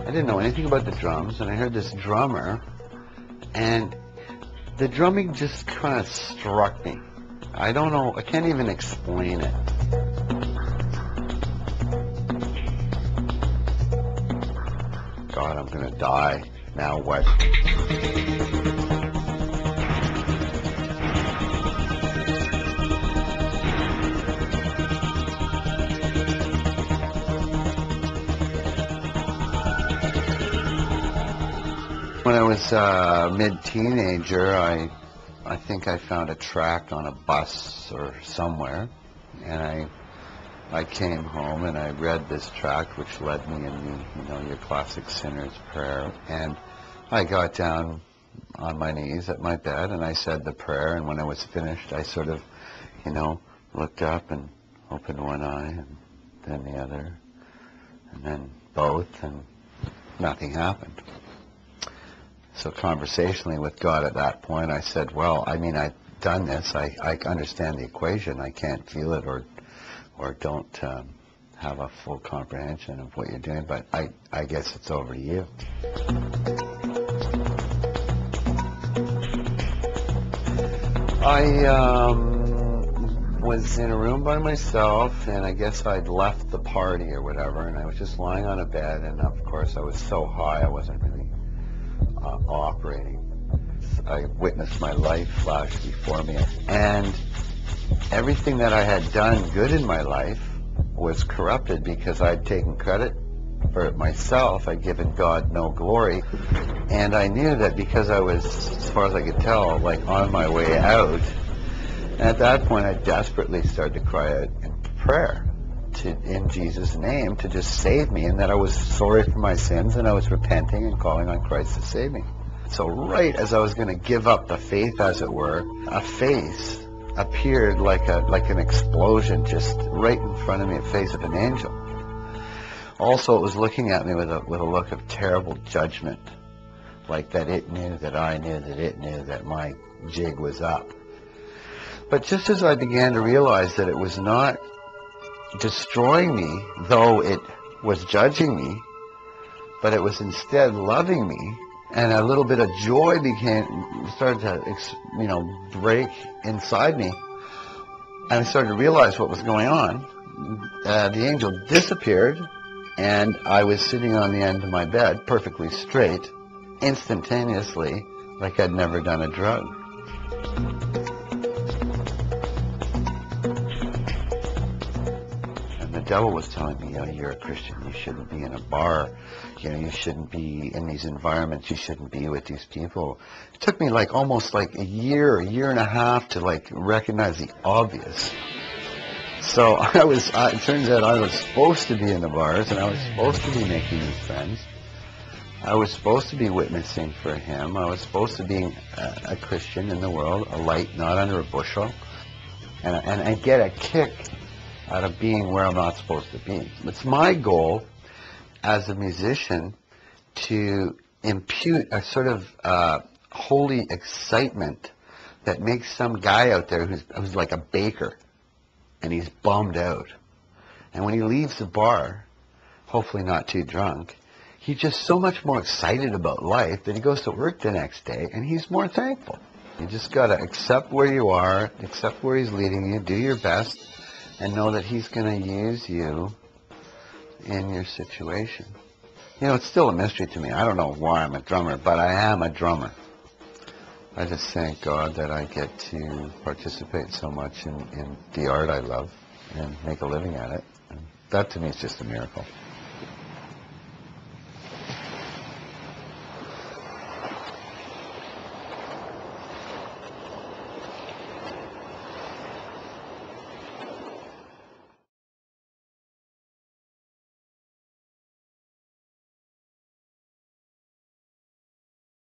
I didn't know anything about the drums, and I heard this drummer, and the drumming just kind of struck me. I don't know, I can't even explain it. God, I'm gonna die. Now what? When I was a mid-teenager, I think I found a tract on a bus or somewhere, and I came home and I read this tract, which led me in your classic sinner's prayer, and I got down on my knees at my bed and I said the prayer, and when I was finished, I sort of, looked up and opened one eye and then the other, and then both, and nothing happened. So conversationally with God at that point, I said, well, I mean, I've done this. I understand the equation. I can't feel it or don't have a full comprehension of what you're doing, but I guess it's over to you. I was in a room by myself, and I guess I'd left the party or whatever, and I was just lying on a bed, and of course I was so high I wasn't really operating. I witnessed my life flash before me, and everything that I had done good in my life was corrupted because I'd taken credit for it myself. I'd given God no glory, and I knew that because I was, as far as I could tell, like on my way out. And at that point, I desperately started to cry out in prayer in Jesus' name to just save me, and that I was sorry for my sins and I was repenting and calling on Christ to save me. So right as I was going to give up the faith, as it were, a face appeared like an explosion just right in front of me, a face of an angel. Also, it was looking at me with a look of terrible judgment, like that it knew that I knew that it knew that my jig was up. But just as I began to realize that it was not destroying me, though it was judging me, but it was instead loving me, and a little bit of joy started to break inside me, and I started to realize what was going on. The angel disappeared, and I was sitting on the end of my bed, perfectly straight, instantaneously, like I'd never done a drug. The devil was telling me, you're a Christian, you shouldn't be in a bar, you shouldn't be in these environments, you shouldn't be with these people. It took me almost a year and a half to recognize the obvious. So it turns out I was supposed to be in the bars, and I was supposed to be making new friends. I was supposed to be witnessing for him. I was supposed to be a Christian in the world, a light not under a bushel, and I get a kick out of being where I'm not supposed to be. It's my goal as a musician to impute a sort of holy excitement that makes some guy out there who's like a baker, and he's bummed out. And when he leaves the bar, hopefully not too drunk, he's just so much more excited about life that he goes to work the next day and he's more thankful. You just got to accept where you are, accept where he's leading you, do your best, and know that he's going to use you in your situation. It's still a mystery to me. I don't know why I'm a drummer, but I am a drummer. I just thank God that I get to participate so much in the art I love and make a living at it. And that to me is just a miracle.